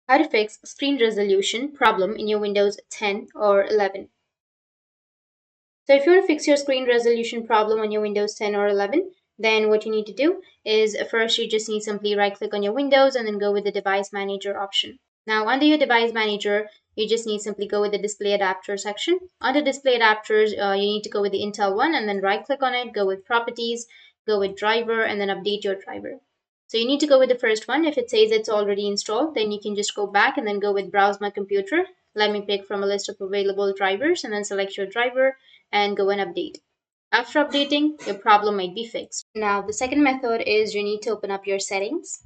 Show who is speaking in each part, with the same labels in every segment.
Speaker 1: How to fix screen resolution problem in your Windows 10 or 11. So if you want to fix your screen resolution problem on your Windows 10 or 11, then what you need to do is first you just need simply right click on your Windows and then go with the device manager option. Now under your device manager, you just need simply go with the display adapter section. Under display adapters, you need to go with the Intel one and then right click on it, go with properties, go with driver and then update your driver. So you need to go with the first one. If it says it's already installed, then you can just go back and then go with browse my computer. Let me pick from a list of available drivers and then select your driver and go and update. After updating, your problem might be fixed. Now, the second method is you need to open up your settings.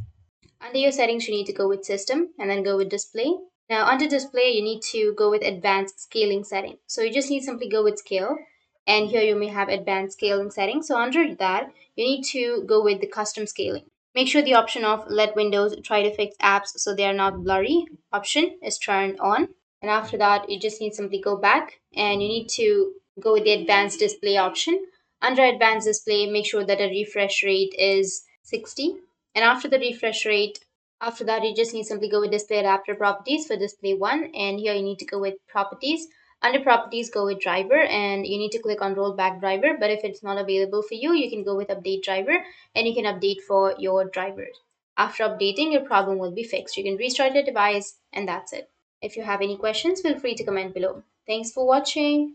Speaker 1: Under your settings, you need to go with system and then go with display. Now, under display, you need to go with advanced scaling setting. So you just need simply go with scale. And here you may have advanced scaling settings. So under that, you need to go with the custom scaling. Make sure the option of let Windows try to fix apps so they are not blurry option is turned on. And after that, you just need simply go back and you need to go with the advanced display option. Under advanced display, make sure that a refresh rate is 60. And after the refresh rate, after that, you just need simply go with display adapter properties for display one. And here you need to go with properties. Under properties, go with driver and you need to click on rollback driver. But if it's not available for you, you can go with update driver and you can update for your drivers. After updating, your problem will be fixed. You can restart your device and that's it. If you have any questions, feel free to comment below. Thanks for watching.